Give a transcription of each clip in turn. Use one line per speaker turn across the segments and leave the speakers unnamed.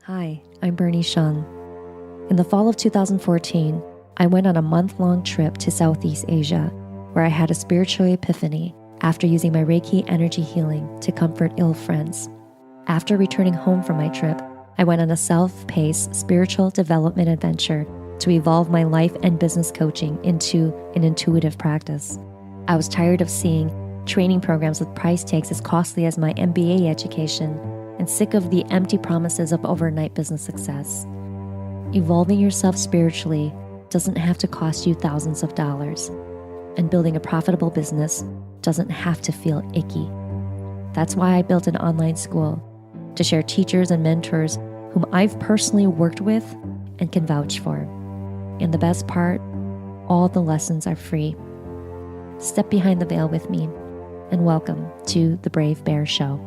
Hi, I'm Bernie Shun. In the fall of 2014, I went on a month-long trip to Southeast Asia, where I had a spiritual epiphany after using my Reiki energy healing to comfort ill friends. After returning home from my trip, I went on a self-paced spiritual development adventure to evolve my life and business coaching into an intuitive practice. I was tired of seeing training programs with price tags as costly as my MBA education and sick of the empty promises of overnight business success. Evolving yourself spiritually doesn't have to cost you thousands of dollars, and building a profitable business doesn't have to feel icky. That's why I built an online school to share teachers and mentors whom I've personally worked with and can vouch for. And the best part, all the lessons are free. Step behind the veil with me, and welcome to The Brave Bear Show.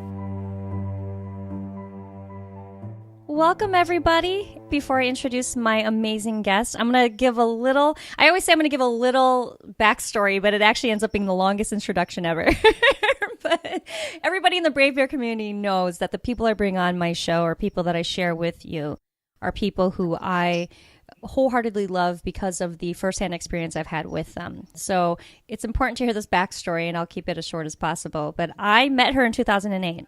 Welcome, everybody. Before I introduce my amazing guest, I always say I'm going to give a little backstory, but it actually ends up being the longest introduction ever. But everybody in the Brave Bear community knows that the people I bring on my show or people that I share with you are people who I wholeheartedly love because of the firsthand experience I've had with them. So it's important to hear this backstory, and I'll keep it as short as possible. But I met her in 2008.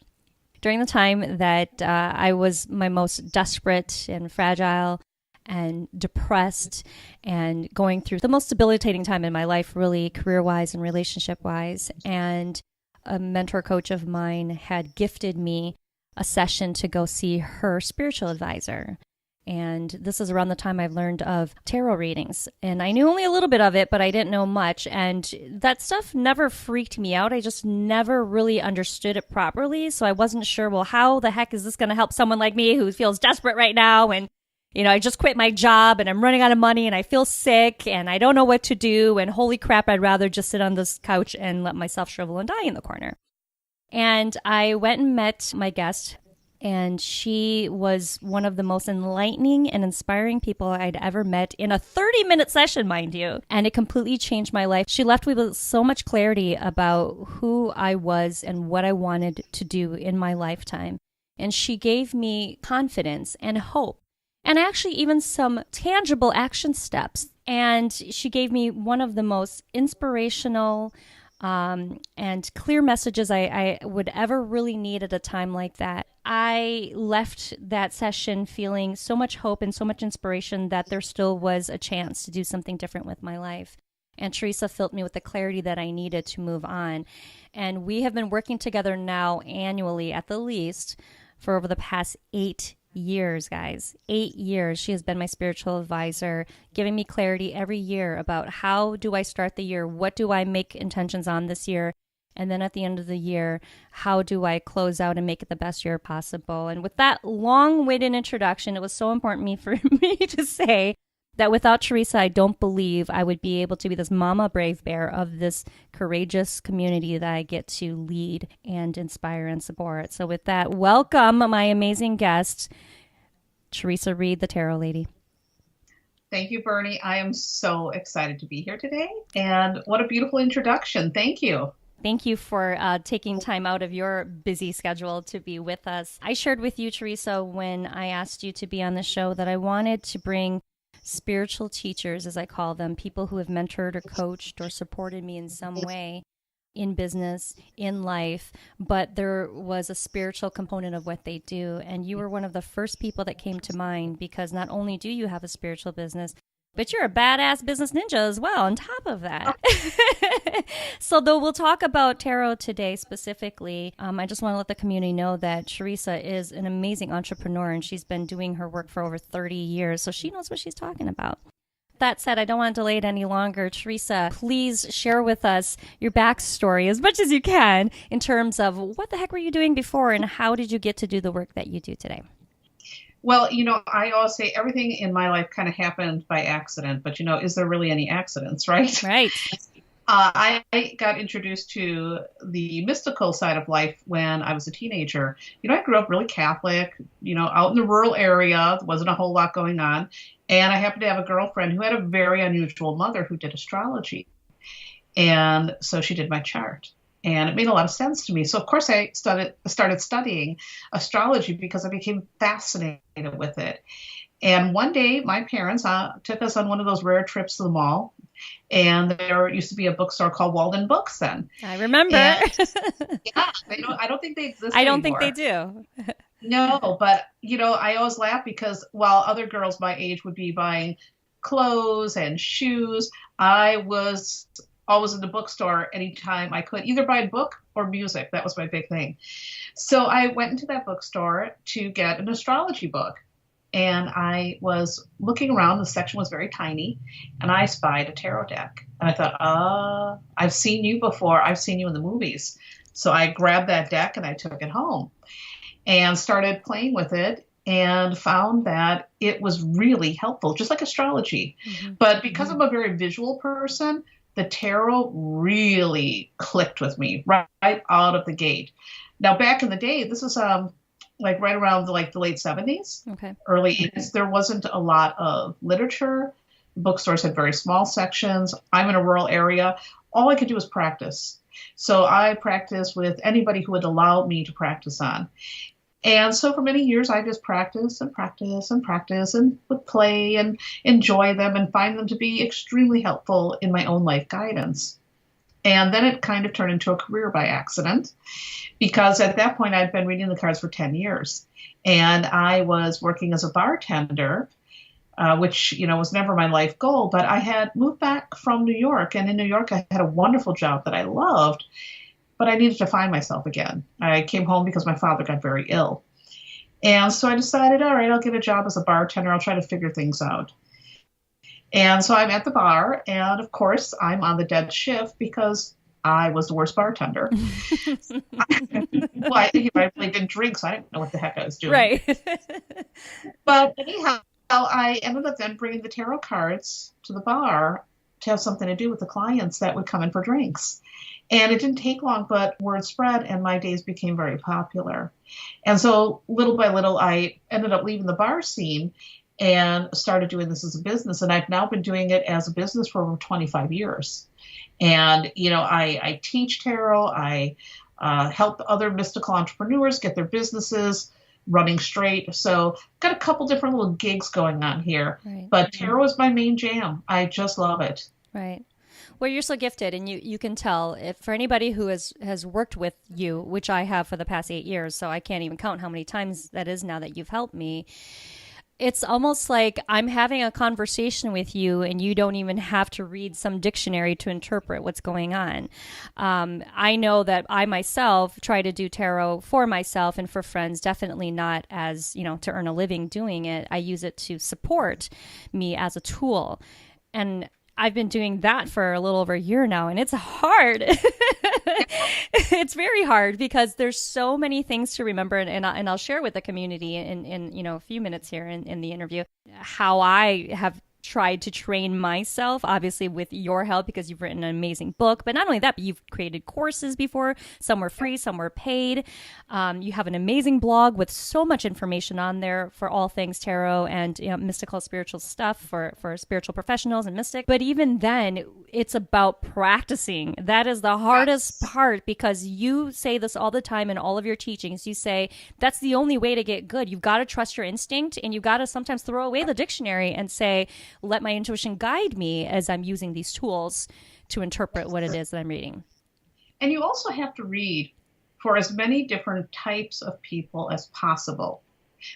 During the time that I was my most desperate and fragile and depressed and going through the most debilitating time in my life, really career-wise and relationship-wise. And a mentor coach of mine had gifted me a session to go see her spiritual advisor. And this is around the time I've learned of tarot readings. And I knew only a little bit of it, but I didn't know much. And that stuff never freaked me out. I just never really understood it properly. So I wasn't sure, well, how the heck is this going to help someone like me who feels desperate right now? And, I just quit my job and I'm running out of money and I feel sick and I don't know what to do. And holy crap, I'd rather just sit on this couch and let myself shrivel and die in the corner. And I went and met my guest. And she was one of the most enlightening and inspiring people I'd ever met in a 30-minute session, mind you. And it completely changed my life. She left me with so much clarity about who I was and what I wanted to do in my lifetime. And she gave me confidence and hope, and actually even some tangible action steps. And she gave me one of the most inspirational and clear messages I would ever really need at a time like that. I left that session feeling so much hope and so much inspiration that there still was a chance to do something different with my life. And Theresa filled me with the clarity that I needed to move on. And we have been working together now annually at the least for over the past 8 years, guys. 8 years. She has been my spiritual advisor, giving me clarity every year about how do I start the year? What do I make intentions on this year? And then at the end of the year, how do I close out and make it the best year possible? And with that long-winded introduction, it was so important for me to say that without Theresa, I don't believe I would be able to be this mama brave bear of this courageous community that I get to lead and inspire and support. So with that, welcome my amazing guest, Theresa Reed, the Tarot Lady.
Thank you, Bernie. I am so excited to be here today. And what a beautiful introduction. Thank you.
Thank you for taking time out of your busy schedule to be with us. I shared with you, Theresa, when I asked you to be on the show that I wanted to bring spiritual teachers, as I call them, people who have mentored or coached or supported me in some way in business, in life, but there was a spiritual component of what they do. And you were one of the first people that came to mind because not only do you have a spiritual business, but you're a badass business ninja as well, on top of that. So though we'll talk about tarot today specifically, I just want to let the community know that Theresa is an amazing entrepreneur, and she's been doing her work for over 30 years, so she knows what she's talking about. That said, I don't want to delay it any longer. Theresa, please share with us your backstory as much as you can in terms of what the heck were you doing before and how did you get to do the work that you do today?
Well, I always say everything in my life kind of happened by accident, but, is there really any accidents, right?
Right.
I got introduced to the mystical side of life when I was a teenager. I grew up really Catholic, out in the rural area. There wasn't a whole lot going on. And I happened to have a girlfriend who had a very unusual mother who did astrology. And so she did my chart. And it made a lot of sense to me. So of course I started studying astrology because I became fascinated with it. And one day my parents took us on one of those rare trips to the mall. And there used to be a bookstore called Walden Books then.
I remember.
And yeah, I don't think they exist
I don't think
anymore.
they do.
No, but I always laugh because while other girls my age would be buying clothes and shoes, I was always in the bookstore anytime I could, either buy a book or music. That was my big thing. So I went into that bookstore to get an astrology book. And I was looking around, the section was very tiny, and I spied a tarot deck. And I thought, I've seen you before. I've seen you in the movies. So I grabbed that deck and I took it home and started playing with it and found that it was really helpful, just like astrology. Mm-hmm. But because I'm a very visual person, the tarot really clicked with me right out of the gate. Now, back in the day, this is like right around the late 70s, early 80s, there wasn't a lot of literature. Bookstores had very small sections. I'm in a rural area. All I could do was practice. So I practiced with anybody who would allow me to practice on. And so for many years, I just practiced and practiced and practiced and would play and enjoy them and find them to be extremely helpful in my own life guidance. And then it kind of turned into a career by accident, because at that point I'd been reading the cards for 10 years. And I was working as a bartender, which, was never my life goal. But I had moved back from New York. And in New York, I had a wonderful job that I loved. But I needed to find myself again. I came home because my father got very ill. And so I decided, all right, I'll get a job as a bartender. I'll try to figure things out. And so I'm at the bar, and of course, I'm on the dead shift because I was the worst bartender. Well, I really didn't drink, so I didn't know what the heck I was doing.
Right.
But anyhow, I ended up then bringing the tarot cards to the bar to have something to do with the clients that would come in for drinks. And it didn't take long, but word spread, and my days became very popular. And so little by little, I ended up leaving the bar scene and started doing this as a business. And I've now been doing it as a business for over 25 years. And, I teach tarot. I help other mystical entrepreneurs get their businesses running straight. So got a couple different little gigs going on here. Right. But tarot is my main jam. I just love it.
Right. Well, you're so gifted, and you can tell. If for anybody who has worked with you, which I have for the past 8 years, so I can't even count how many times that is now that you've helped me. It's almost like I'm having a conversation with you and you don't even have to read some dictionary to interpret what's going on. I know that I myself try to do tarot for myself and for friends, definitely not as, to earn a living doing it. I use it to support me as a tool. And I've been doing that for a little over a year now, and it's hard. It's very hard because there's so many things to remember, and I'll share with the community in a few minutes here in the interview how I have tried to train myself, obviously with your help because you've written an amazing book. But not only that, but you've created courses before. Some were free, some were paid. You have an amazing blog with so much information on there for all things tarot and mystical, spiritual stuff for spiritual professionals and mystics. But even then, it's about practicing. That is the hardest part, because you say this all the time in all of your teachings. You say that's the only way to get good. You've got to trust your instinct, and you've got to sometimes throw away the dictionary and say, let my intuition guide me as I'm using these tools to interpret what it is that I'm reading.
And you also have to read for as many different types of people as possible.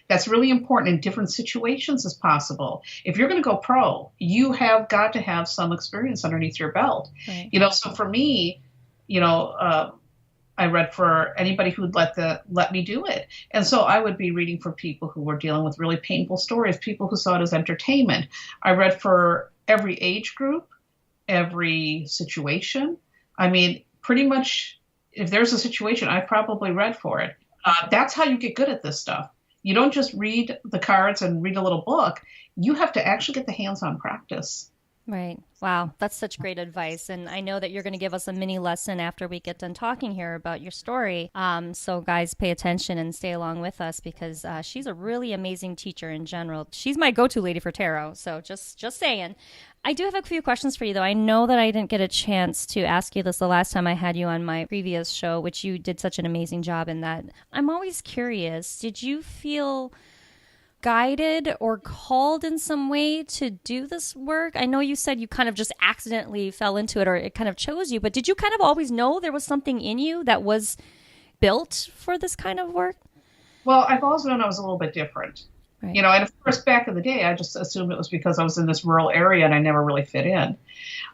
That's really important, in different situations as possible. If you're going to go pro, you have got to have some experience underneath your belt. Right. So for me, I read for anybody who'd let me do it. And so I would be reading for people who were dealing with really painful stories, people who saw it as entertainment. I read for every age group, every situation. I mean, pretty much if there's a situation, I probably read for it. That's how you get good at this stuff. You don't just read the cards and read a little book. You have to actually get the hands-on practice.
Right. Wow. That's such great advice. And I know that you're going to give us a mini lesson after we get done talking here about your story. So, guys, pay attention and stay along with us because she's a really amazing teacher in general. She's my go to lady for tarot. So, just saying. I do have a few questions for you, though. I know that I didn't get a chance to ask you this the last time I had you on my previous show, which you did such an amazing job in that. I'm always curious. Did you feel guided or called in some way to do this work? I know you said you kind of just accidentally fell into it or it kind of chose you, but did you kind of always know there was something in you that was built for this kind of work?
Well, I've always known I was a little bit different.
Right.
And of course, back in the day, I just assumed it was because I was in this rural area and I never really fit in.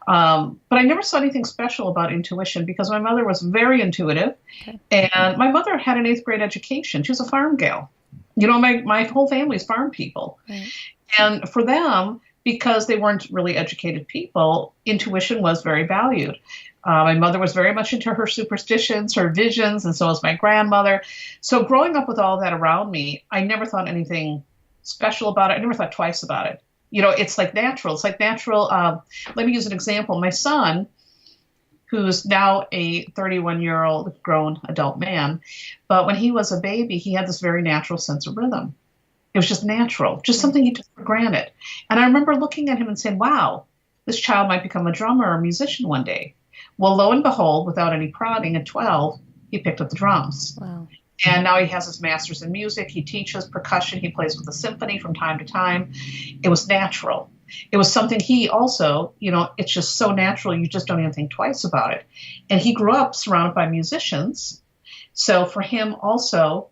But I never saw anything special about intuition because my mother was very intuitive. Okay. And my mother had an 8th grade education. She was a farm gal. My whole family is farm people. Right. And for them, because they weren't really educated people, intuition was very valued. My mother was very much into her superstitions, her visions, and so was my grandmother. So growing up with all that around me, I never thought anything special about it. I never thought twice about it. It's like natural. It's like natural. Let me use an example. My son, who's now a 31-year-old grown adult man. But when he was a baby, he had this very natural sense of rhythm. It was just natural, just something he took for granted. And I remember looking at him and saying, wow, this child might become a drummer or a musician one day. Well, lo and behold, without any prodding, at 12, he picked up the drums. Wow. And now he has his master's in music. He teaches percussion. He plays with the symphony from time to time. It was natural. It was something he also, it's just so natural. You just don't even think twice about it. And he grew up surrounded by musicians. So for him also,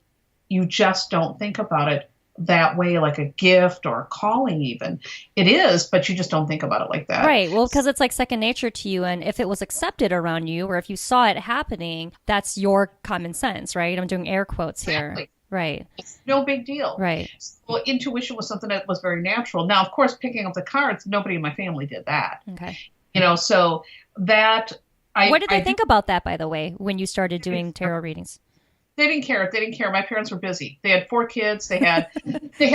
you just don't think about it that way, like a gift or a calling even. It is, but you just don't think about it like that.
Right. Well, because it's like second nature to you. And if it was accepted around you or if you saw it happening, that's your common sense, right? I'm doing air quotes here.
Exactly.
Right.
It's no big deal.
Right.
Well, intuition was something that was very natural. Now, of course, picking up the cards, nobody in my family did that.
Okay.
So that
what did they think about that, by the way, when you started doing tarot readings?
They didn't care. They didn't care. My parents were busy. They had 4 kids. They had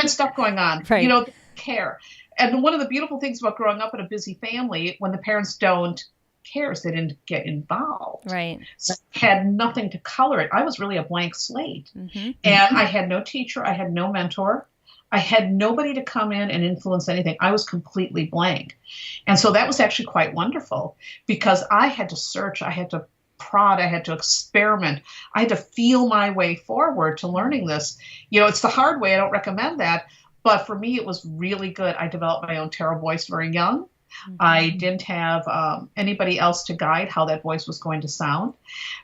stuff going on.
Right.
They didn't care. And one of the beautiful things about growing up in a busy family, when the parents don't care, they didn't get involved.
Right.
So I had nothing to color it. I was really a blank slate. Mm-hmm. And I had no teacher. I had no mentor. I had nobody to come in and influence anything. I was completely blank. And so that was actually quite wonderful because I had to search. I had to prod. I had to experiment. I had to feel my way forward to learning this. It's the hard way. I don't recommend that. But for me, it was really good. I developed my own tarot voice very young. Mm-hmm. I didn't have anybody else to guide how that voice was going to sound.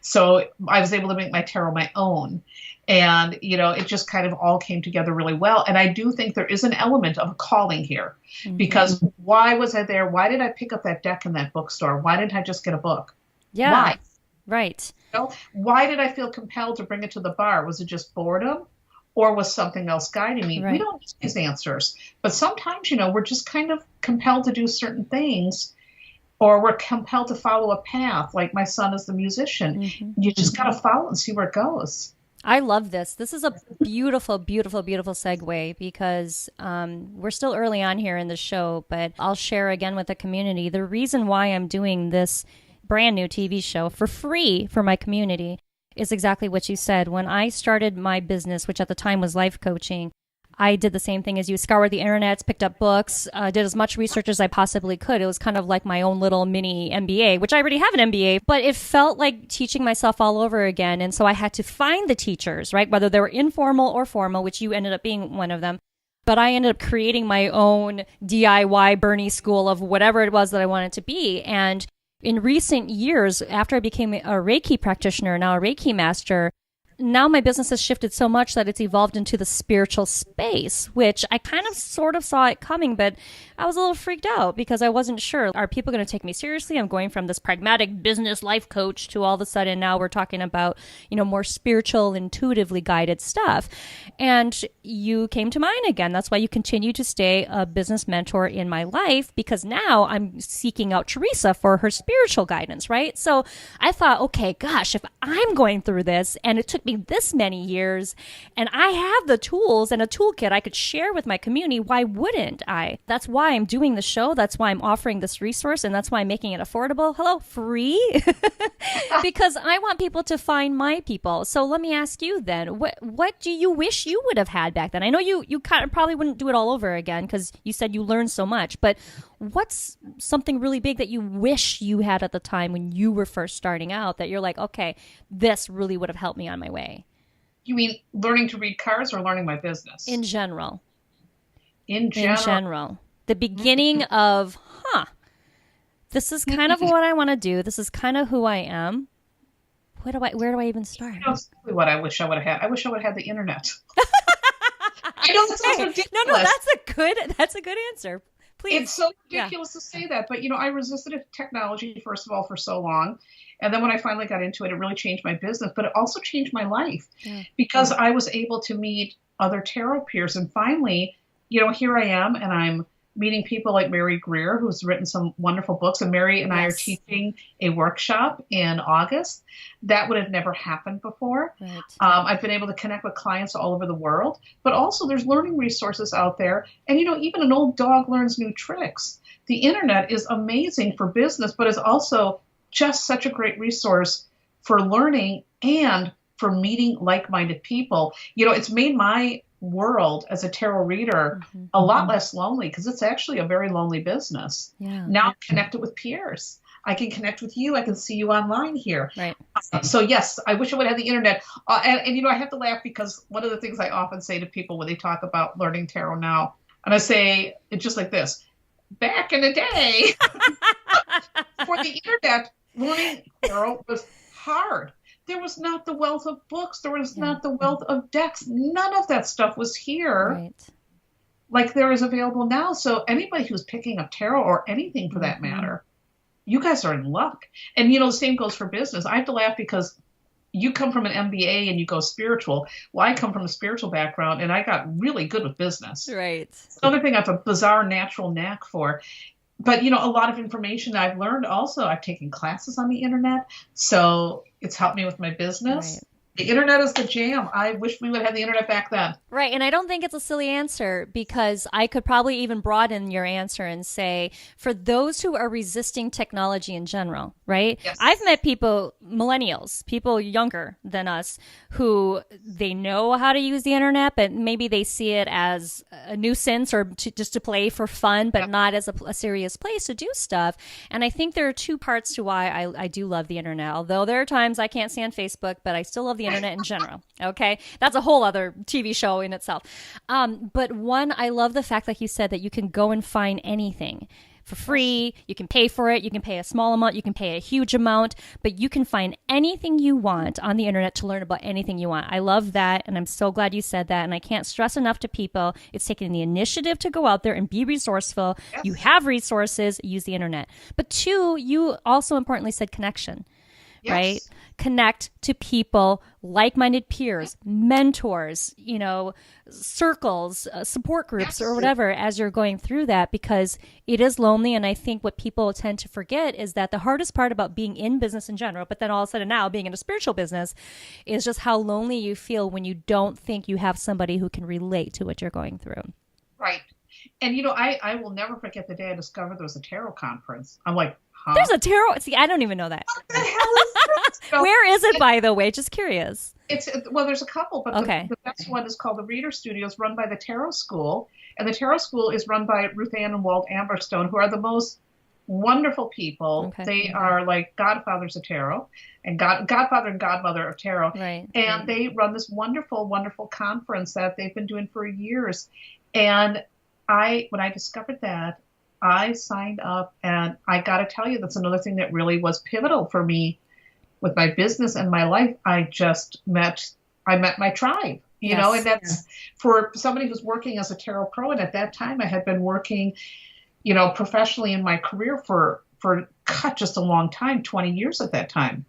So I was able to make my tarot my own. And, it just kind of all came together really well. And I do think there is an element of a calling here. Mm-hmm. Because why was I there? Why did I pick up that deck in that bookstore? Why didn't I just get a book?
Yeah.
Why?
Right.
Why did I feel compelled to bring it to the bar? Was it just boredom? Or was something else guiding me? Right. We don't get these answers. But sometimes, we're just kind of compelled to do certain things, or we're compelled to follow a path, like my son is the musician. Mm-hmm. You just got to follow and see where it goes.
I love this. This is a beautiful, beautiful, beautiful segue because we're still early on here in the show, but I'll share again with the community. The reason why I'm doing this brand new TV show for free for my community is exactly what you said. When I started my business, which at the time was life coaching, I did the same thing as you, scoured the internet, picked up books, did as much research as I possibly could. It was kind of like my own little mini MBA, which I already have an MBA, but it felt like teaching myself all over again. And so I had to find the teachers, right? Whether they were informal or formal, which you ended up being one of them. But I ended up creating my own DIY Bernie school of whatever it was that I wanted to be. And in recent years, after I became a Reiki practitioner, now a Reiki master, now my business has shifted so much that it's evolved into the spiritual space, which I kind of sort of saw it coming, but I was a little freaked out because I wasn't sure. Are people going to take me seriously? I'm going from this pragmatic business life coach to all of a sudden now we're talking about, more spiritual, intuitively guided stuff. And you came to mind again. That's why you continue to stay a business mentor in my life, because now I'm seeking out Theresa for her spiritual guidance, right? So I thought, okay, gosh, if I'm going through this, and it took me me this many years, and I have the tools and a toolkit I could share with my community. Why wouldn't I? That's why I'm doing the show. That's why I'm offering this resource, and that's why I'm making it affordable. Hello, free? Because I want people to find my people. So let me ask you then, what do you wish you would have had back then? I know you kind of probably wouldn't do it all over again because you said you learned so much, but what's something really big that you wish you had at the time when you were first starting out that you're like, okay, this really would have helped me on my way?
You mean learning to read cards or learning my business?
In general.
In general.
In general. The beginning of, this is kind of what I want to do. This is kind of who I am. Where do I even start?
You know exactly what I wish I would have had. I wish I would have had the internet. I know that sounds ridiculous.
No, that's a good answer. Please.
It's so ridiculous to say that, but I resisted technology, first of all, for so long. And then when I finally got into it, it really changed my business, but it also changed my life because I was able to meet other tarot peers. And finally, here I am, and I'm meeting people like Mary Greer, who's written some wonderful books. And Mary and I are teaching a workshop in August. That would have never happened before.
Right.
I've been able to connect with clients all over the world, but also there's learning resources out there. And, even an old dog learns new tricks. The internet is amazing for business, but is also just such a great resource for learning and for meeting like-minded people. It's made my world as a tarot reader a lot less lonely because it's actually a very lonely business.
Yeah.
Now I'm connected with peers. I can connect with you. I can see you online here.
Right.
So yes, I wish I would have the internet. And I have to laugh because one of the things I often say to people when they talk about learning tarot now, and I say it just like this: back in the day, before the internet, learning tarot was hard. There was not the wealth of books. There was not the wealth of decks. None of that stuff was here like there is available now. So anybody who's picking up tarot or anything for that matter, you guys are in luck. And, the same goes for business. I have to laugh because you come from an MBA and you go spiritual. Well, I come from a spiritual background and I got really good with business.
Right.
It's another thing I have a bizarre natural knack for. But, a lot of information I've learned also, I've taken classes on the internet. So it's helped me with my business. Right. The internet is the jam. I wish we would have had the internet back then.
Right. And I don't think it's a silly answer because I could probably even broaden your answer and say, for those who are resisting technology in general, right?
Yes.
I've met people, millennials, people younger than us, who they know how to use the internet, but maybe they see it as a nuisance or just to play for fun, but not as a serious place to do stuff. And I think there are two parts to why I do love the internet. Although there are times I can't stand Facebook, but I still love the internet in general. Okay. That's a whole other TV show in itself. But one, I love the fact, like you said, that you can go and find anything for free. You can pay for it. You can pay a small amount. You can pay a huge amount, but you can find anything you want on the internet to learn about anything you want. I love that. And I'm so glad you said that. And I can't stress enough to people, it's taking the initiative to go out there and be resourceful. Yes. You have resources, use the internet. But two, you also importantly said connection. Yes. Right? Connect to people, like-minded peers, mentors, circles, support groups, or whatever as you're going through that, because it is lonely. And I think what people tend to forget is that the hardest part about being in business in general, but then all of a sudden now being in a spiritual business, is just how lonely you feel when you don't think you have somebody who can relate to what you're going through.
Right. And, I will never forget the day I discovered there was a tarot conference. I'm like, huh?
There's a tarot. See, I don't even know that.
What the hell is this?
Where is it, by the way? Just curious.
There's a couple, but the best one is called the Reader Studios, run by the Tarot School. And the Tarot School is run by Ruth Ann and Walt Amberstone, who are the most wonderful people. Okay. They are like godfathers of tarot and godfather and godmother of tarot.
Right.
And they run this wonderful, wonderful conference that they've been doing for years. And when I discovered that, I signed up, and I got to tell you, that's another thing that really was pivotal for me with my business and my life. I met my tribe, you know, and that's for somebody who's working as a tarot pro. And at that time I had been working, professionally in my career for just a long time, 20 years at that time,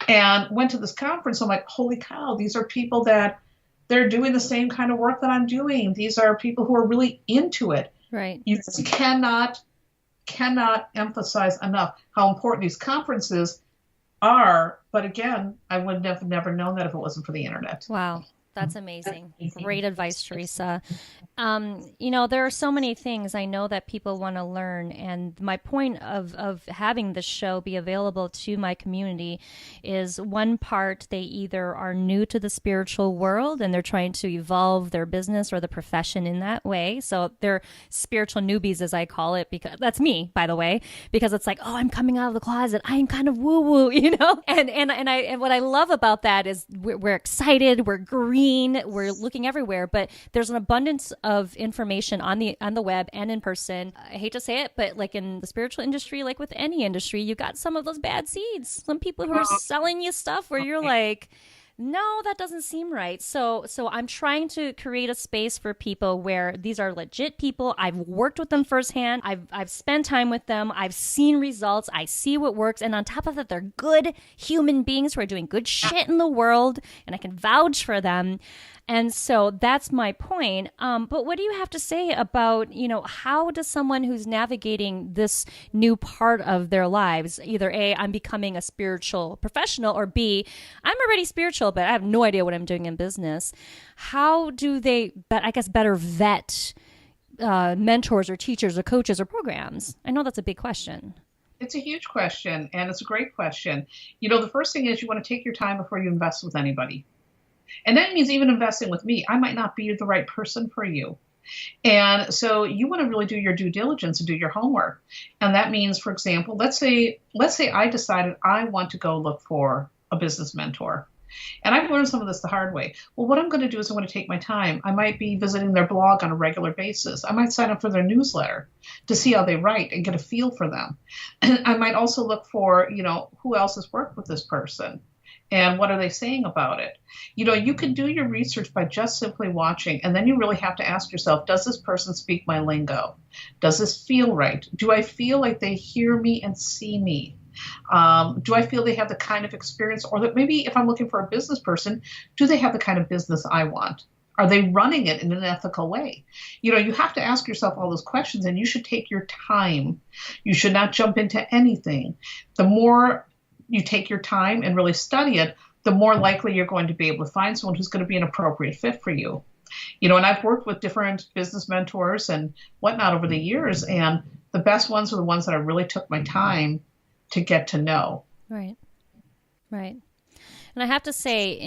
and went to this conference. I'm like, holy cow, these are people that they're doing the same kind of work that I'm doing. These are people who are really into it.
Right.
You cannot emphasize enough how important these conferences are, but again, I would have never known that if it wasn't for the internet.
Wow. That's amazing. Great advice, Theresa. There are so many things I know that people want to learn. And my point of having this show be available to my community is one part they either are new to the spiritual world and they're trying to evolve their business or the profession in that way. So they're spiritual newbies, as I call it, because that's me, by the way, because it's like, oh, I'm coming out of the closet. I'm kind of woo woo, and what I love about that is we're excited, we're green, we're looking everywhere, but there's an abundance of information on the web and in person. I hate to say it, but like in the spiritual industry, like with any industry, you got some of those bad seeds. Some people who are selling you stuff where you're like, no, that doesn't seem right. So I'm trying to create a space for people where these are legit people. I've worked with them firsthand. I've spent time with them. I've seen results. I see what works. And on top of that, they're good human beings who are doing good shit in the world, and I can vouch for them. And so that's my point. But what do you have to say about, how does someone who's navigating this new part of their lives, either A, I'm becoming a spiritual professional, or B, I'm already spiritual, but I have no idea what I'm doing in business. How do they, better vet mentors or teachers or coaches or programs? I know that's a big question.
It's a huge question, and it's a great question. The first thing is you want to take your time before you invest with anybody. And that means even investing with me, I might not be the right person for you. And so you want to really do your due diligence and do your homework. And that means, for example, let's say I decided I want to go look for a business mentor. And I've learned some of this the hard way. Well, what I'm going to do is I'm going to take my time. I might be visiting their blog on a regular basis. I might sign up for their newsletter to see how they write and get a feel for them. And I might also look for, who else has worked with this person. And what are they saying about it? You can do your research by just simply watching. And then you really have to ask yourself, does this person speak my lingo? Does this feel right? Do I feel like they hear me and see me? Do I feel they have the kind of experience, or that maybe if I'm looking for a business person, do they have the kind of business I want? Are they running it in an ethical way? You have to ask yourself all those questions, and you should take your time. You should not jump into anything. The more you take your time and really study it, the more likely you're going to be able to find someone who's going to be an appropriate fit for you. And I've worked with different business mentors and whatnot over the years, and the best ones are the ones that I really took my time to get to know.
Right. And I have to say,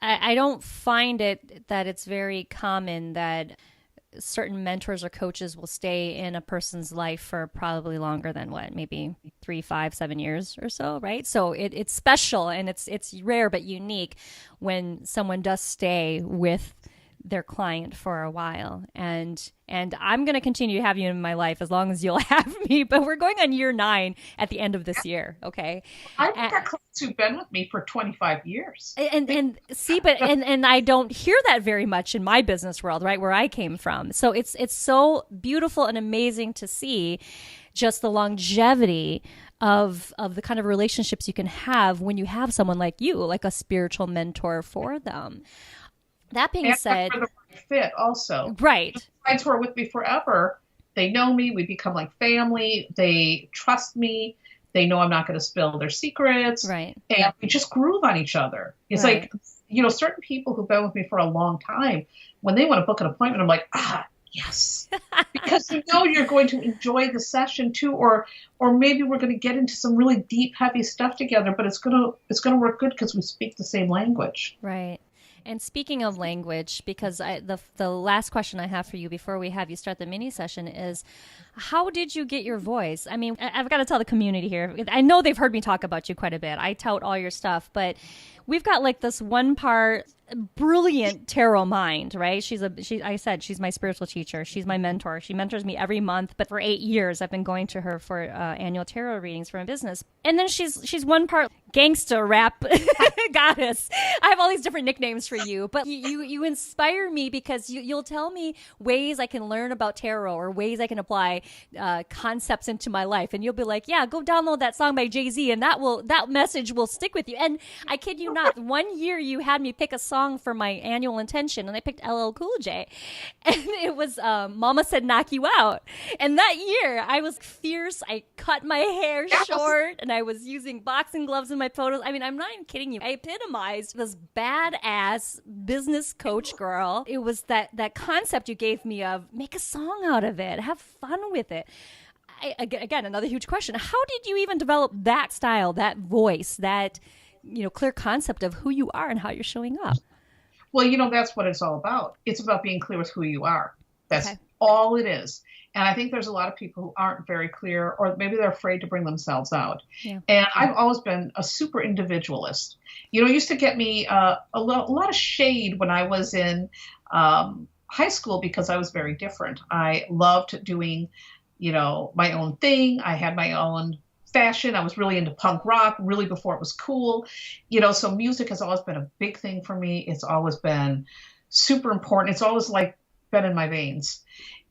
I don't find it that it's very common that certain mentors or coaches will stay in a person's life for probably longer than maybe 3, 5, 7 years or so, right? So it's special, and it's rare but unique when someone does stay with their client for a while. And I'm going to continue to have you in my life as long as you'll have me, but we're going on year 9 at the end of this year. Okay.
I've got clients who've been with me for 25 years.
And see, but I don't hear that very much in my business world, right, where I came from. So it's so beautiful and amazing to see just the longevity of the kind of relationships you can have when you have someone like you, like a spiritual mentor for them. That being said,
for the right fit also.
Right.
Clients who are with me forever, they know me, we become like family, they trust me, they know I'm not going to spill their secrets.
Right.
And we just groove on each other. It's
right.
like, certain people who've been with me for a long time, when they want to book an appointment, I'm like, yes. Because you're going to enjoy the session too, or maybe we're going to get into some really deep, heavy stuff together, but it's going to work good because we speak the same language.
Right. And speaking of language, because the last question I have for you before we have you start the mini session is, how did you get your voice? I mean, I've got to tell the community here. I know they've heard me talk about you quite a bit. I tout all your stuff, but we've got like this one part brilliant tarot mind, right? I said she's my spiritual teacher. She's my mentor. She mentors me every month, but for 8 years I've been going to her for annual tarot readings for my business. And then she's one part gangsta rap goddess. I have all these different nicknames for you, but you inspire me because you'll tell me ways I can learn about tarot or ways I can apply concepts into my life, and you'll be like, yeah, go download that song by Jay-Z, and that message will stick with you. And I kid you not, one year you had me pick a song song for my annual intention, and I picked LL Cool J. And it was Mama Said Knock You Out. And that year, I was fierce. I cut my hair short, and I was using boxing gloves in my photos. I mean, I'm not even kidding you. I epitomized this badass business coach girl. It was that concept you gave me of make a song out of it, have fun with it. Again, another huge question. How did you even develop that style, that voice, that clear concept of who you are and how you're showing up?
Well, that's what it's all about. It's about being clear with who you are. That's all it is. And I think there's a lot of people who aren't very clear, or maybe they're afraid to bring themselves out. Yeah. And I've always been a super individualist. It used to get me a lot of shade when I was in high school because I was very different. I loved doing my own thing. I had my own fashion. I was really into punk rock, really before it was cool. So music has always been a big thing for me. It's always been super important. It's always been in my veins.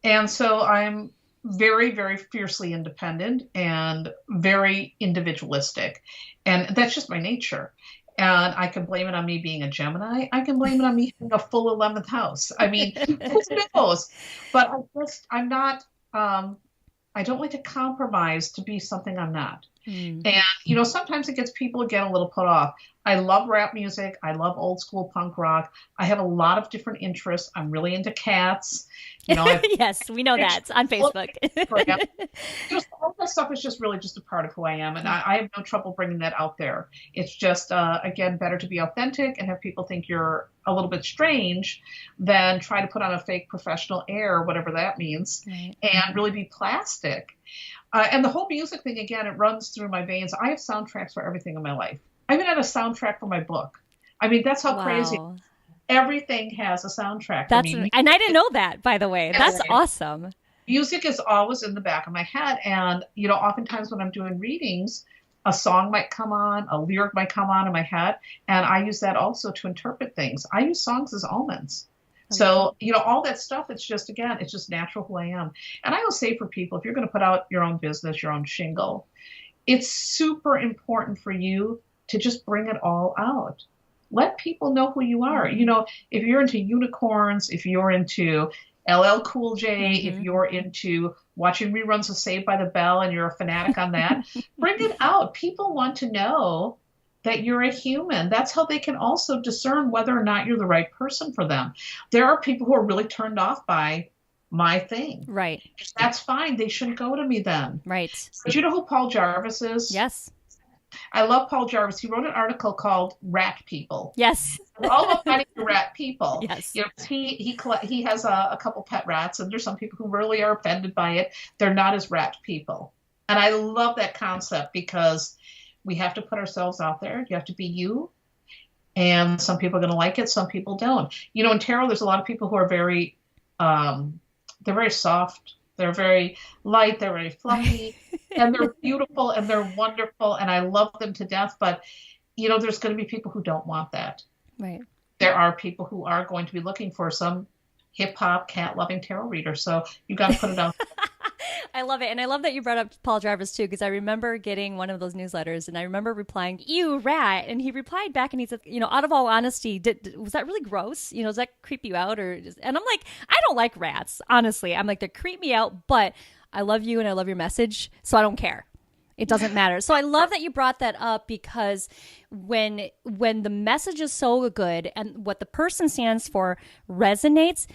And so I'm very, very fiercely independent and very individualistic. And that's just my nature. And I can blame it on me being a Gemini. I can blame it on me having a full 11th house. I mean, who knows? But I'm not, I don't like to compromise to be something I'm not. And, sometimes it gets people to get a little put off. I love rap music. I love old school punk rock. I have a lot of different interests. I'm really into cats.
Yes, we know that on Facebook.
All that stuff is just really just a part of who I am. And I have no trouble bringing that out there. It's just, again, better to be authentic and have people think you're a little bit strange than try to put on a fake professional air, whatever that means, and really be plastic. And the whole music thing, again, it runs through my veins. I have soundtracks for everything in my life. I even had a soundtrack for my book. I mean, that's how crazy. Everything has a soundtrack for me.
And I didn't know that, by the way. That's awesome.
Music is always in the back of my head. And, oftentimes when I'm doing readings, a song might come on, a lyric might come on in my head. And I use that also to interpret things. I use songs as omens. So, all that stuff, it's just natural who I am. And I will say for people, if you're going to put out your own business, your own shingle, it's super important for you to just bring it all out. Let people know who you are. If you're into unicorns, if you're into LL Cool J, if you're into watching reruns of Saved by the Bell and you're a fanatic on that, bring it out. People want to know that you're a human. That's how they can also discern whether or not you're the right person for them. There are people who are really turned off by my thing.
Right.
That's fine. They shouldn't go to me then.
Right.
But you know who Paul Jarvis is?
Yes.
I love Paul Jarvis. He wrote an article called Rat People.
Yes.
All about finding the rat people.
Yes.
He has a couple pet rats, and there's some people who really are offended by it. They're not as rat people. And I love that concept because we have to put ourselves out there. You have to be you. And some people are going to like it. Some people don't. In tarot, there's a lot of people who are very, they're very soft. They're very light. They're very fluffy. And they're beautiful and they're wonderful. And I love them to death. But, there's going to be people who don't want that.
Right.
There are people who are going to be looking for some hip hop cat loving tarot reader. So you got to put it out there.
I love it. And I love that you brought up Paul Jarvis too, because I remember getting one of those newsletters and I remember replying, "Ew, rat." And he replied back and he said, out of all honesty, was that really gross? Does that creep you out? And I'm like, I don't like rats, honestly. I'm like, they creep me out, but I love you and I love your message. So I don't care. It doesn't matter. So I love that you brought that up because when the message is so good and what the person stands for resonates,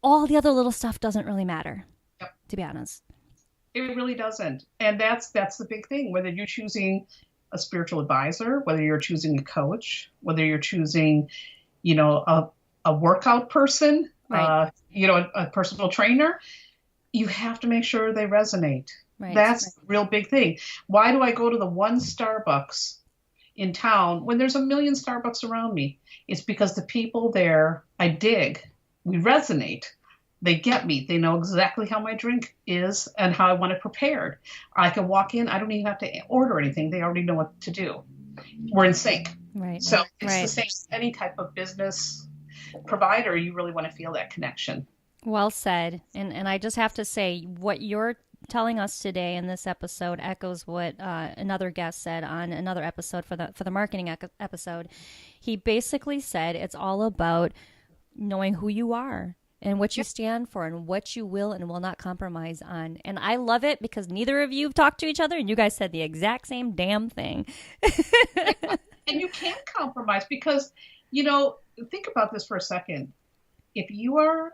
all the other little stuff doesn't really matter, to be honest.
It really doesn't. And that's the big thing, whether you're choosing a spiritual advisor, whether you're choosing a coach, whether you're choosing, a workout person,
right.
A personal trainer, you have to make sure they resonate.
Right.
That's the real big thing. Why do I go to the one Starbucks in town when there's a million Starbucks around me? It's because the people there, I dig, we resonate. They get me. They know exactly how my drink is and how I want it prepared. I can walk in. I don't even have to order anything. They already know what to do. We're in sync.
Right.
So it's the same as any type of business provider. You really want to feel that connection.
Well said. And I just have to say what you're telling us today in this episode echoes what another guest said on another episode for the marketing episode. He basically said it's all about knowing who you are and what you stand for and what you will and will not compromise on. And I love it because neither of you have talked to each other and you guys said the exact same damn thing.
And you can't compromise because, think about this for a second. If you are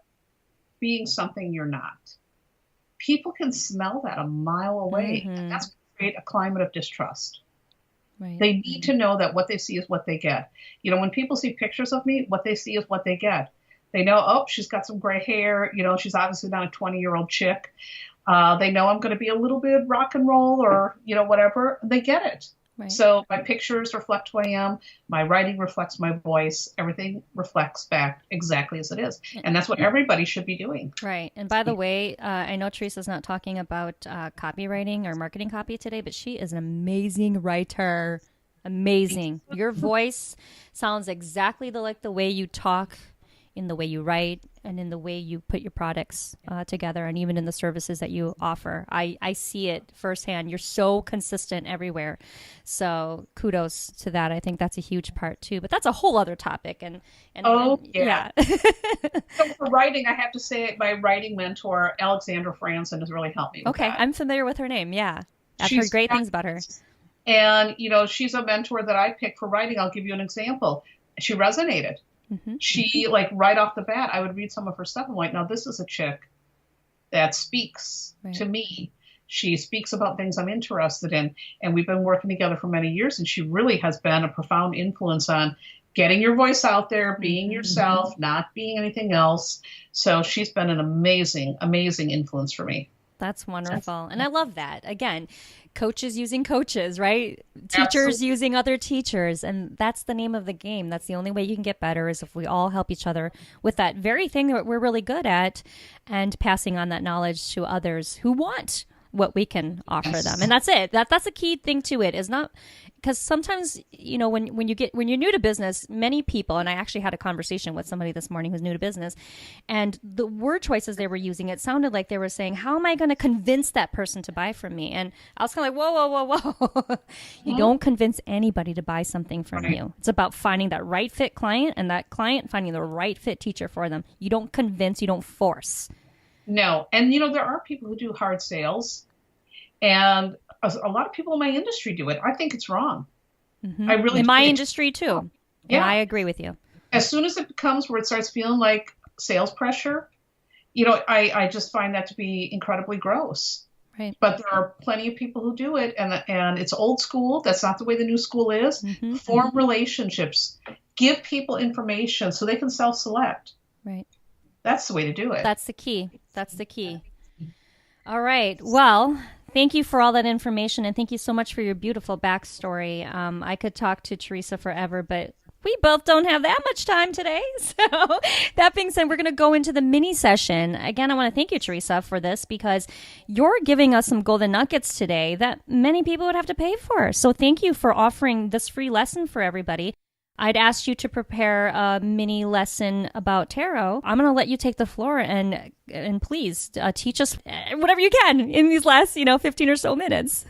being something you're not, people can smell that a mile away. And that's going to create a climate of distrust.
Right.
They need to know that what they see is what they get. When people see pictures of me, what they see is what they get. They know, oh, she's got some gray hair. She's obviously not a 20-year-old chick. They know I'm going to be a little bit rock and roll or, whatever. They get it. Right. So my pictures reflect who I am. My writing reflects my voice. Everything reflects back exactly as it is. And that's what everybody should be doing.
Right. And by the way, I know Theresa's not talking about copywriting or marketing copy today, but she is an amazing writer. Amazing. Your voice sounds exactly like the way you talk, in the way you write, and in the way you put your products together, and even in the services that you offer. I see it firsthand. You're so consistent everywhere. So kudos to that. I think that's a huge part too. But that's a whole other topic.
Yeah. So for writing, I have to say my writing mentor, Alexandra Franson, has really helped me with that.
I'm familiar with her name. Yeah. I've heard great things about her.
And, she's a mentor that I picked for writing. I'll give you an example. She resonated. Mm-hmm. She, right off the bat, I would read some of her stuff and now this is a chick that speaks to me. She speaks about things I'm interested in. And we've been working together for many years. And she really has been a profound influence on getting your voice out there, being yourself, not being anything else. So she's been an amazing, amazing influence for me.
That's wonderful. And I love that. Again, coaches using coaches, right? Teachers
Absolutely.
Using other teachers. And that's the name of the game. That's the only way you can get better is if we all help each other with that very thing that we're really good at and passing on that knowledge to others who want what we can offer them. And that's it. That's a key thing to it is not because sometimes, when you're new to business, many people, and I actually had a conversation with somebody this morning who's new to business, and the word choices they were using, it sounded like they were saying, how am I going to convince that person to buy from me? And I was kind of like, whoa. You don't convince anybody to buy something from you. It's about finding that right fit client and that client finding the right fit teacher for them. You don't convince, you don't force.
No. And, there are people who do hard sales. And a lot of people in my industry do it. I think it's wrong.
Mm-hmm.
I really
in my industry, too. Yeah. And I agree with you.
As soon as it becomes where it starts feeling like sales pressure, I just find that to be incredibly gross.
Right.
But there are plenty of people who do it. And it's old school. That's not the way the new school is. Mm-hmm. Form relationships. Give people information so they can self-select.
Right.
That's the way to do it.
That's the key. All right. Well, thank you for all that information, and thank you so much for your beautiful backstory. I could talk to Theresa forever, but we both don't have that much time today. So that being said, we're going to go into the mini session. Again, I want to thank you, Theresa, for this because you're giving us some golden nuggets today that many people would have to pay for. So thank you for offering this free lesson for everybody. I'd asked you to prepare a mini lesson about tarot. I'm going to let you take the floor and please teach us whatever you can in these last, 15 or so minutes.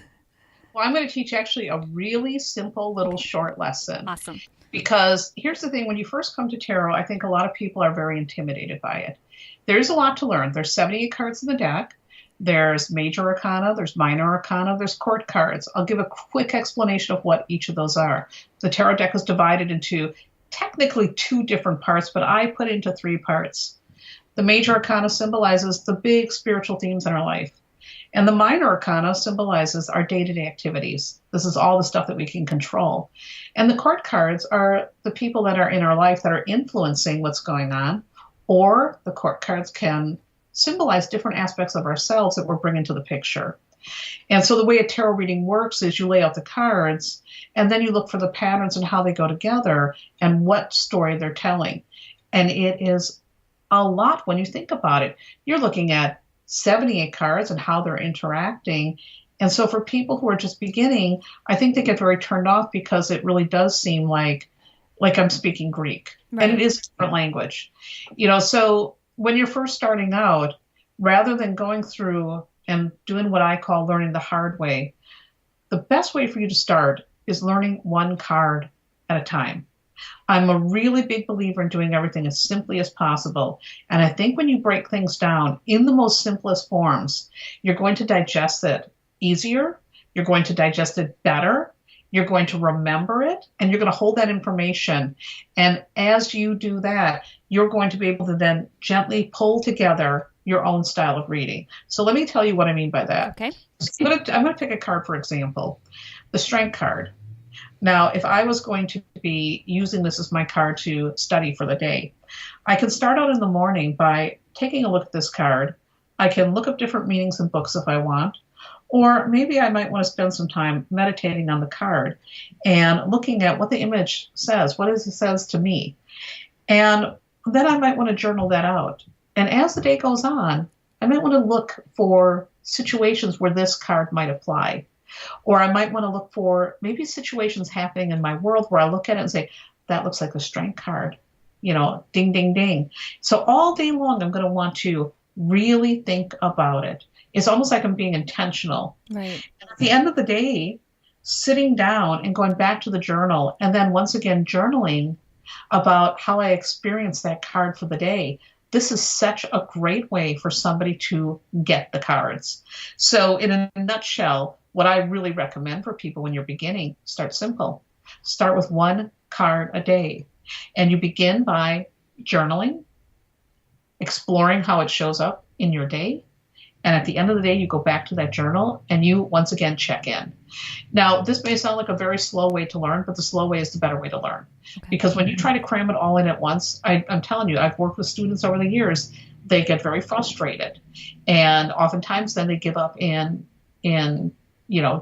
Well, I'm going to teach actually a really simple little short lesson.
Awesome.
Because here's the thing, when you first come to tarot, I think a lot of people are very intimidated by it. There's a lot to learn. There's 78 cards in the deck. There's major arcana, there's minor arcana, there's court cards. I'll give a quick explanation of what each of those are. The tarot deck is divided into technically 2 different parts, but I put it into 3 parts. The major arcana symbolizes the big spiritual themes in our life. And the minor arcana symbolizes our day-to-day activities. This is all the stuff that we can control. And the court cards are the people that are in our life that are influencing what's going on, or the court cards can symbolize different aspects of ourselves that we're bringing to the picture. And so the way a tarot reading works is you lay out the cards, and then you look for the patterns and how they go together and what story they're telling. And it is a lot when you think about it. You're looking at 78 cards and how they're interacting. And so for people who are just beginning, I think they get very turned off because it really does seem like I'm speaking Greek. Right. And it is a different language. So when you're first starting out, rather than going through and doing what I call learning the hard way, the best way for you to start is learning one card at a time. I'm a really big believer in doing everything as simply as possible. And I think when you break things down in the most simplest forms, you're going to digest it easier, you're going to digest it better, you're going to remember it, and you're going to hold that information. And as you do that, you're going to be able to then gently pull together your own style of reading. So let me tell you what I mean by that.
Okay.
I'm going to pick a card, for example, the Strength card. Now, if I was going to be using this as my card to study for the day, I can start out in the morning by taking a look at this card. I can look up different meanings in books if I want, or maybe I might want to spend some time meditating on the card and looking at what the image says, what it says to me. And then I might want to journal that out. And as the day goes on, I might want to look for situations where this card might apply. Or I might want to look for maybe situations happening in my world where I look at it and say, that looks like the Strength card, ding, ding, ding. So all day long, I'm going to want to really think about it. It's almost like I'm being intentional.
Right.
And at the end of the day, sitting down and going back to the journal and then once again journaling about how I experienced that card for the day. This is such a great way for somebody to get the cards. So in a nutshell, what I really recommend for people when you're beginning, start simple. Start with one card a day. And you begin by journaling, exploring how it shows up in your day. And at the end of the day, you go back to that journal and you once again check in. Now, this may sound like a very slow way to learn, but the slow way is the better way to learn. Okay. Because when you try to cram it all in at once, I'm telling you, I've worked with students over the years, they get very frustrated. And oftentimes then they give up in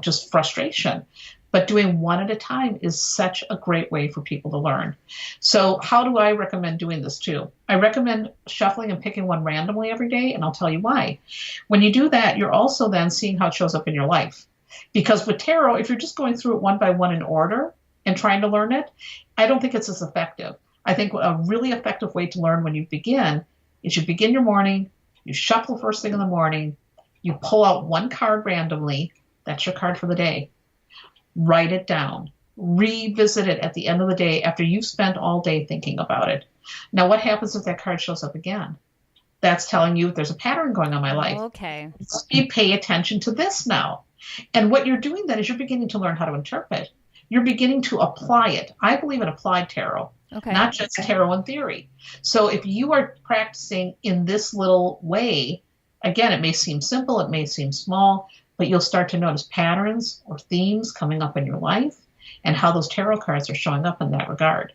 just frustration. But doing one at a time is such a great way for people to learn. So how do I recommend doing this too? I recommend shuffling and picking one randomly every day, and I'll tell you why. When you do that, you're also then seeing how it shows up in your life. Because with tarot, if you're just going through it one by one in order and trying to learn it, I don't think it's as effective. I think a really effective way to learn when you begin is you begin your morning, you shuffle first thing in the morning, you pull out one card randomly, that's your card for the day. Write it down. Revisit it at the end of the day after you've spent all day thinking about it. Now, what happens if that card shows up again? That's telling you there's a pattern going on in my life.
Okay.
You pay attention to this now. And what you're doing then is you're beginning to learn how to interpret. You're beginning to apply it. I believe in applied tarot, not just tarot in theory. So if you are practicing in this little way, again, it may seem simple, it may seem small, but you'll start to notice patterns or themes coming up in your life and how those tarot cards are showing up in that regard.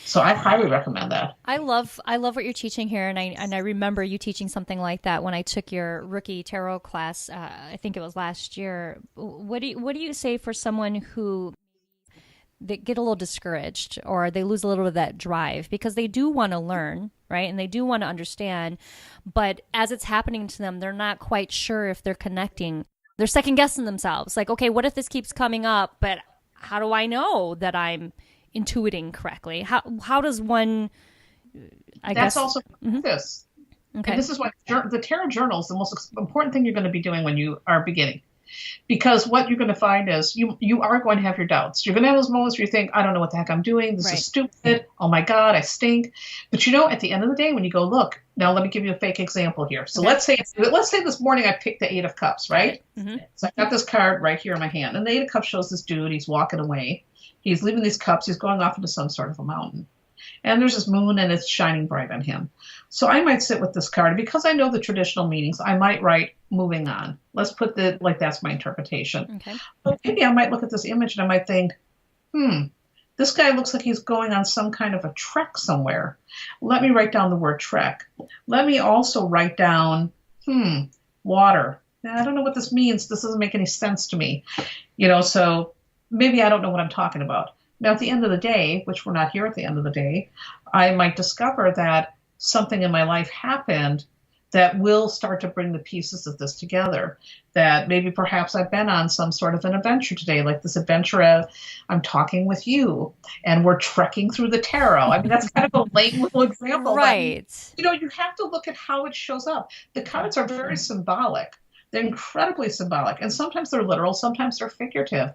So I highly recommend that.
I love what you're teaching here, and I remember you teaching something like that when I took your rookie tarot class. I think it was last year. What do you say for someone who they get a little discouraged or they lose a little bit of that drive because they do want to learn, right? And they do want to understand, but as it's happening to them, they're not quite sure if they're connecting. They're second guessing themselves. Like, okay, what if this keeps coming up, but how do I know that I'm intuiting correctly? How does one,
That's also this. Okay. And this is why the tarot journal is the most important thing you're going to be doing when you are beginning. Because what you're going to find is you are going to have your doubts. You're going to have those moments where you think, I don't know what the heck I'm doing. This is stupid. Oh my God, I stink. But at the end of the day, when you go, look, now let me give you a fake example here. So let's say this morning I picked the Eight of Cups, right? Mm-hmm. So I got this card right here in my hand. And the Eight of Cups shows this dude. He's walking away. He's leaving these cups. He's going off into some sort of a mountain. And there's this moon and it's shining bright on him. So I might sit with this card. Because I know the traditional meanings, I might write moving on. Let's put that's my interpretation. Okay. But maybe I might look at this image and I might think, this guy looks like he's going on some kind of a trek somewhere. Let me write down the word trek. Let me also write down, water. Now, I don't know what this means. This doesn't make any sense to me. So maybe I don't know what I'm talking about. Now, at the end of the day, which we're not here at the end of the day, I might discover that something in my life happened that will start to bring the pieces of this together. That maybe perhaps I've been on some sort of an adventure today, like this adventure I'm talking with you and we're trekking through the tarot. I mean, that's kind of a lame little example.
Right.
But, you have to look at how it shows up. The cards are very symbolic. They're incredibly symbolic. And sometimes they're literal, sometimes they're figurative.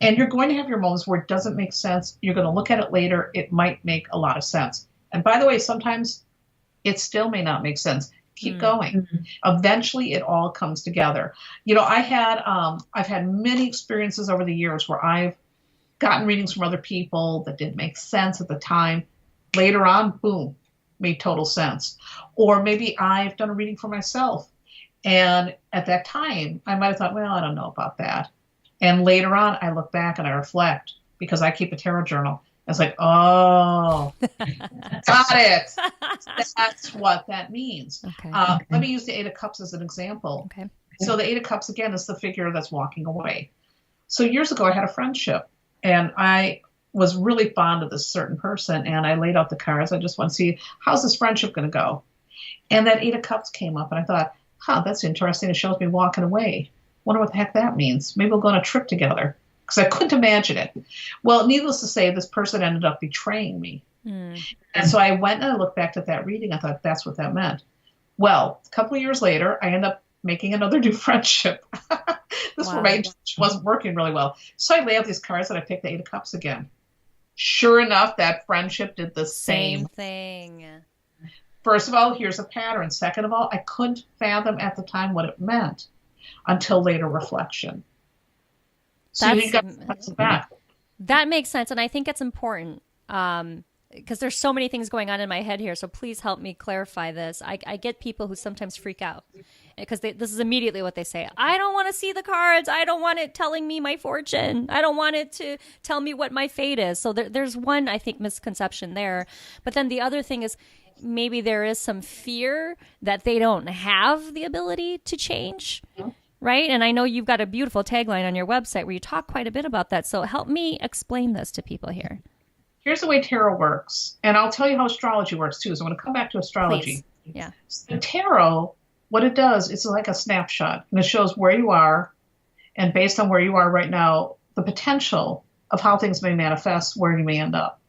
And you're going to have your moments where it doesn't make sense. You're going to look at it later. It might make a lot of sense. And by the way, sometimes it still may not make sense. Keep going. Eventually, it all comes together. I've had many experiences over the years where I've gotten readings from other people that didn't make sense at the time. Later on, boom, made total sense. Or maybe I've done a reading for myself, and at that time, I might have thought, well, I don't know about that. And later on, I look back and I reflect, because I keep a tarot journal. It's like, oh, got it. That's what that means.
Okay.
Let me use the Eight of Cups as an example.
Okay.
So the Eight of Cups, again, is the figure that's walking away. So years ago, I had a friendship, and I was really fond of this certain person, and I laid out the cards. I just want to see, how's this friendship going to go? And that Eight of Cups came up, and I thought, that's interesting. It shows me walking away. Wonder what the heck that means. Maybe we'll go on a trip together. Because I couldn't imagine it. Well, needless to say, this person ended up betraying me. And so I went and I looked back at that reading. I thought, that's what that meant. Well, a couple of years later, I ended up making another new friendship. This relationship wasn't working really well. So I lay out these cards and I picked the Eight of Cups again. Sure enough, that friendship did the same
thing.
First of all, here's a pattern. Second of all, I couldn't fathom at the time what it meant until later reflection. So you got to back.
That makes sense. And I think it's important because there's so many things going on in my head here. So please help me clarify this. I get people who sometimes freak out because this is immediately what they say. I don't want to see the cards. I don't want it telling me my fortune. I don't want it to tell me what my fate is. So there's one, I think, misconception there. But then the other thing is maybe there is some fear that they don't have the ability to change. Right? And I know you've got a beautiful tagline on your website where you talk quite a bit about that. So help me explain this to people here.
Here's the way tarot works. And I'll tell you how astrology works too. So I'm going to come back to astrology.
Please. Yeah.
So tarot, what it does, it's like a snapshot. And it shows where you are. And based on where you are right now, the potential of how things may manifest, where you may end up.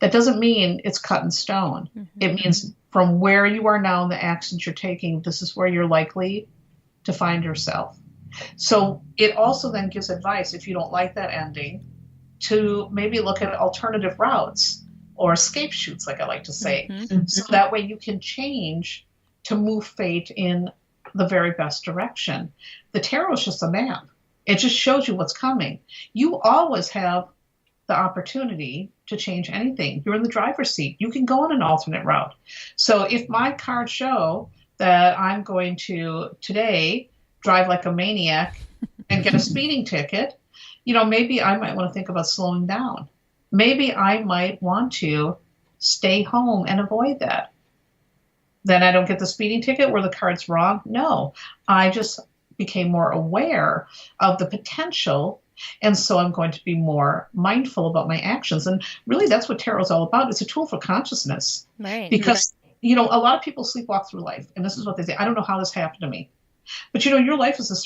That doesn't mean it's cut in stone. It means from where you are now and the actions you're taking, this is where you're likely to find yourself. So it also then gives advice, if you don't like that ending, to maybe look at alternative routes or escape chutes, like I like to say. So that way you can change to move fate in the very best direction. The tarot is just a map. It just shows you what's coming. You always have the opportunity to change anything. You're in the driver's seat. You can go on an alternate route. So if my cards show that I'm going to today drive like a maniac and get a speeding ticket, maybe I might want to think about slowing down. Maybe I might want to stay home and avoid that. Then I don't get the speeding ticket. Were the cards wrong? No, I just became more aware of the potential. And so I'm going to be more mindful about my actions. And really that's what tarot is all about. It's a tool for consciousness.
Right.
Because a lot of people sleepwalk through life, and this is what they say. I don't know how this happened to me. But, your life is a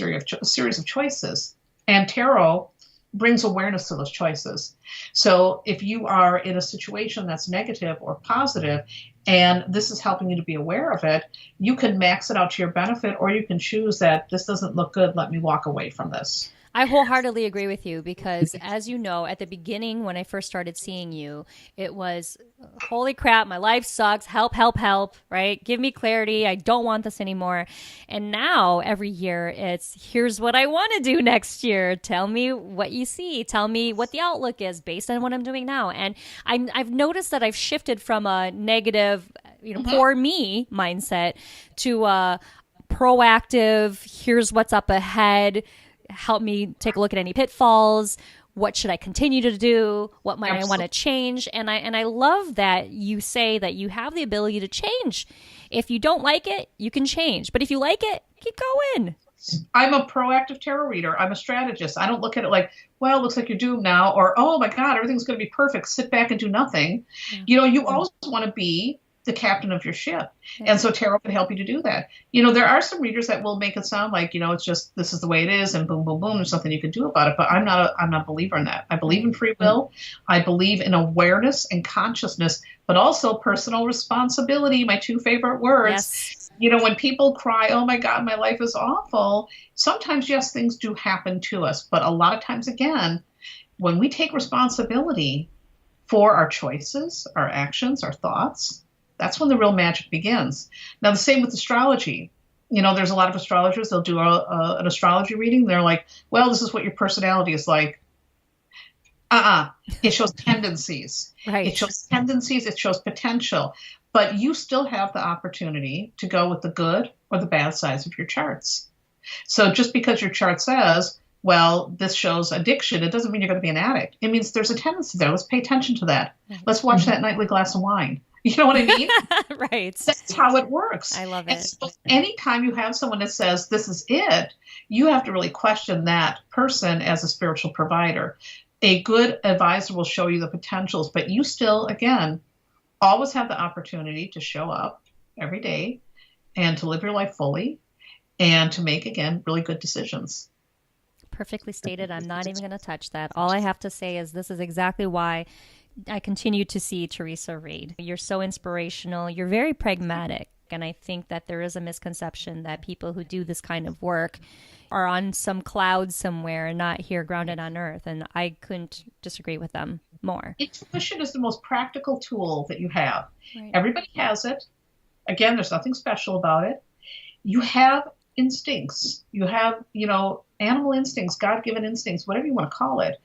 series of choices, and tarot brings awareness to those choices. So if you are in a situation that's negative or positive, and this is helping you to be aware of it, you can max it out to your benefit, or you can choose that this doesn't look good. Let me walk away from this.
I wholeheartedly agree with you because, as you know, at the beginning when I first started seeing you, it was, holy crap, my life sucks. Help, help, help, right? Give me clarity. I don't want this anymore. And now every year it's, here's what I want to do next year. Tell me what you see. Tell me what the outlook is based on what I'm doing now. And I've noticed that I've shifted from a negative, poor me mindset to a proactive, here's what's up ahead. Help me take a look at any pitfalls. What should I continue to do? What might I want to change? And I love that you say that you have the ability to change. If you don't like it, you can change. But if you like it, keep going.
I'm a proactive tarot reader. I'm a strategist. I don't look at it like, well, it looks like you're doomed now, or, oh my God, everything's going to be perfect. Sit back and do nothing. You always want to be the captain of your ship. And so tarot can help you to do that. There are some readers that will make it sound like, it's just, this is the way it is and boom, boom, boom, there's nothing you can do about it. But I'm not a believer in that. I believe in free will. I believe in awareness and consciousness, but also personal responsibility, my two favorite words. When people cry, oh my God, my life is awful, sometimes, yes, things do happen to us. But a lot of times, again, when we take responsibility for our choices, our actions, our thoughts, that's when the real magic begins. Now, the same with astrology. There's a lot of astrologers, they'll do an astrology reading. They're like, well, this is what your personality is like. It shows tendencies.
Right.
It shows tendencies. It shows potential. But you still have the opportunity to go with the good or the bad sides of your charts. So just because your chart says, well, this shows addiction, it doesn't mean you're going to be an addict. It means there's a tendency there. Let's pay attention to that. Let's watch that nightly glass of wine. You know what I mean?
Right.
That's how it works.
I love
And
it.
so anytime you have someone that says, this is it, you have to really question that person as a spiritual provider. A good advisor will show you the potentials, but you still, again, always have the opportunity to show up every day and to live your life fully and to make, again, really good decisions.
Perfectly stated. I'm not even going to touch that. All I have to say is this is exactly why I continue to see Theresa Reed. You're so inspirational. You're very pragmatic. And I think that there is a misconception that people who do this kind of work are on some cloud somewhere and not here grounded on earth. And I couldn't disagree with them more.
Intuition is the most practical tool that you have.
Right.
Everybody has it. Again, there's nothing special about it. You have instincts. You have, animal instincts, God-given instincts, whatever you want to call it.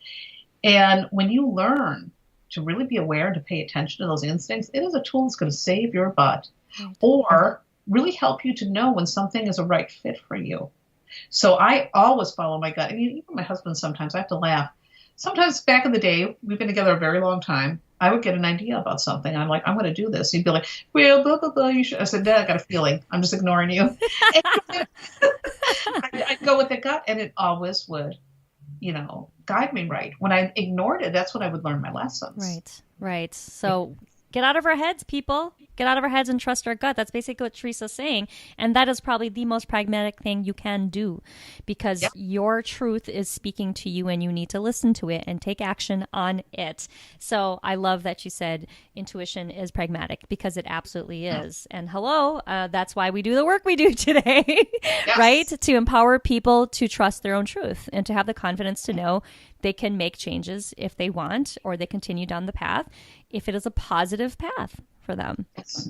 And when you learn to really be aware and to pay attention to those instincts, it is a tool that's going to save your butt or really help you to know when something is a right fit for you. So I always follow my gut. Even my husband, sometimes I have to laugh. Sometimes back in the day, we've been together a very long time, I would get an idea about something. I'm like, I'm going to do this. He'd be like, well, blah, blah, blah. You should. I said, Dad, I got a feeling. I'm just ignoring you. I'd go with the gut, and it always would, guide me right. When I ignored it, that's when I would learn my lessons.
Right. So get out of our heads, people. Get out of our heads and trust our gut. That's basically what Theresa's saying. And that is probably the most pragmatic thing you can do because your truth is speaking to you and you need to listen to it and take action on it. So I love that you said intuition is pragmatic because it absolutely is. And hello, that's why we do the work we do today, right? To empower people to trust their own truth and to have the confidence to know they can make changes if they want or they continue down the path if it is a positive path for them.
Yes.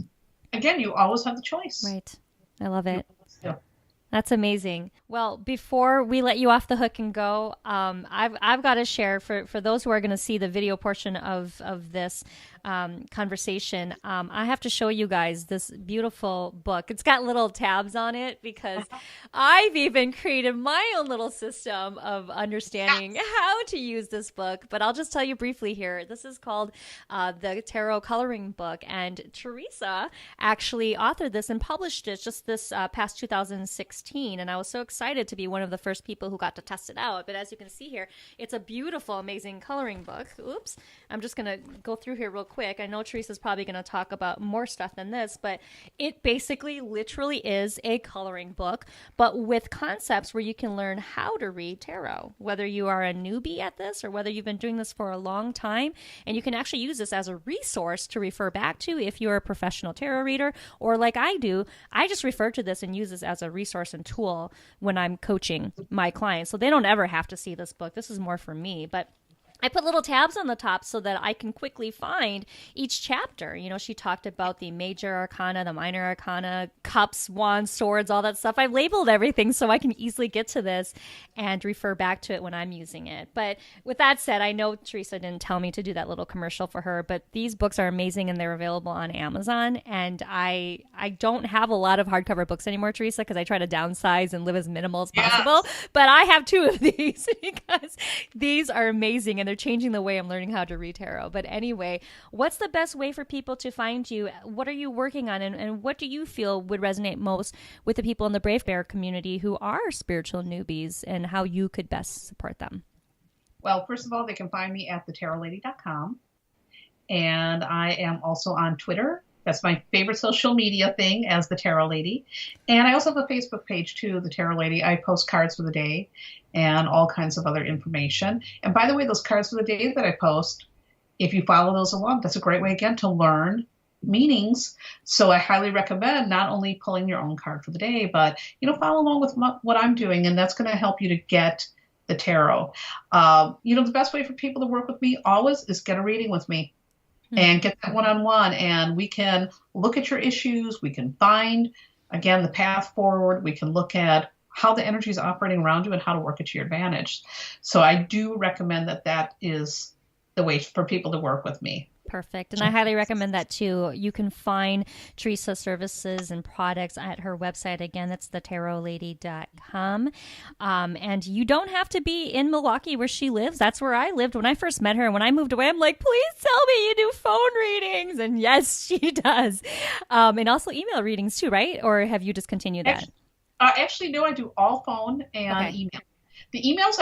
Again, you always have the choice.
Right. I love it.
Yeah.
That's amazing. Well, before we let you off the hook and go, I've got to share for those who are going to see the video portion of this conversation. I have to show you guys this beautiful book. It's got little tabs on it because I've even created my own little system of understanding how to use this book. But I'll just tell you briefly here. This is called the Tarot Coloring Book, and Theresa actually authored this and published it just this past 2016. And I was so excited to be one of the first people who got to test it out. But as you can see here, it's a beautiful, amazing coloring book. Oops. I'm just going to go through here real quick. I know Theresa's probably going to talk about more stuff than this, but it basically literally is a coloring book, but with concepts where you can learn how to read tarot, whether you are a newbie at this or whether you've been doing this for a long time. And you can actually use this as a resource to refer back to if you're a professional tarot reader, or like I do, I just refer to this and use this as a resource and tool when I'm coaching my clients. So they don't ever have to see this book. This is more for me, but I put little tabs on the top so that I can quickly find each chapter. You know, she talked about the major arcana, the minor arcana, cups, wands, swords, all that stuff. I've labeled everything so I can easily get to this and refer back to it when I'm using it. But with that said, I know Theresa didn't tell me to do that little commercial for her, but these books are amazing and they're available on Amazon. And I don't have a lot of hardcover books anymore, Theresa, because I try to downsize and live as minimal as possible. But I have 2 of these because these are amazing and they're changing the way I'm learning how to read tarot. But anyway, what's the best way for people to find you? What are you working on? And what do you feel would resonate most with the people in the Brave Bear community who are spiritual newbies and how you could best support them?
Well, first of all, they can find me at thetarotlady.com. And I am also on Twitter. That's my favorite social media thing, as the Tarot Lady. And I also have a Facebook page, too, the Tarot Lady. I post cards for the day and all kinds of other information. And by the way, those cards for the day that I post, if you follow those along, that's a great way, again, to learn meanings. So I highly recommend not only pulling your own card for the day, but follow along with what I'm doing, and that's going to help you to get the tarot. The best way for people to work with me always is get a reading with me and get that one-on-one, and we can look at your issues. We can find, again, the path forward. We can look at how the energy is operating around you and how to work it to your advantage. So I do recommend that is the way for people to work with me.
Perfect. And I highly recommend that too. You can find Theresa's services and products at her website. Again, that's thetarotlady.com. And you don't have to be in Milwaukee where she lives. That's where I lived when I first met her. And when I moved away, I'm like, please tell me you do phone readings. And yes, she does. And also email readings too, right? Or have you discontinued that?
Actually, no, I do all phone and email. The emails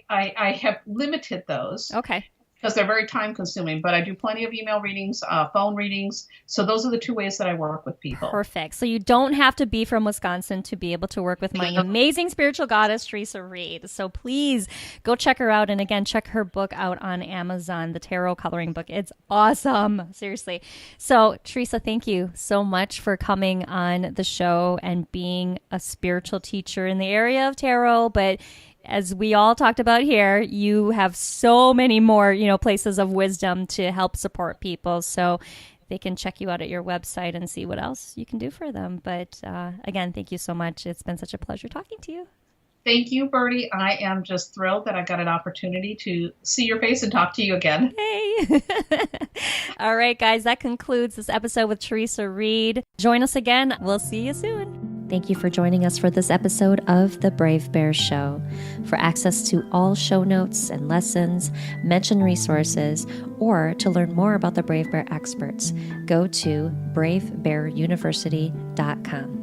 I have limited those.
Okay.
Because they're very time consuming, but I do plenty of email readings, phone readings. So those are the two ways that I work with people.
Perfect. So you don't have to be from Wisconsin to be able to work with my amazing spiritual goddess, Theresa Reed. So please go check her out. And again, check her book out on Amazon, the tarot coloring book. It's awesome. Seriously. So Theresa, thank you so much for coming on the show and being a spiritual teacher in the area of tarot. But as we all talked about here, you have so many more, places of wisdom to help support people. So they can check you out at your website and see what else you can do for them. But again, thank you so much. It's been such a pleasure talking to you.
Thank you, Bertie. I am just thrilled that I got an opportunity to see your face and talk to you again.
Hey. All right, guys, that concludes this episode with Theresa Reed. Join us again. We'll see you soon. Thank you for joining us for this episode of The Brave Bear Show. For access to all show notes and lessons, mention resources, or to learn more about the Brave Bear experts, go to bravebearuniversity.com.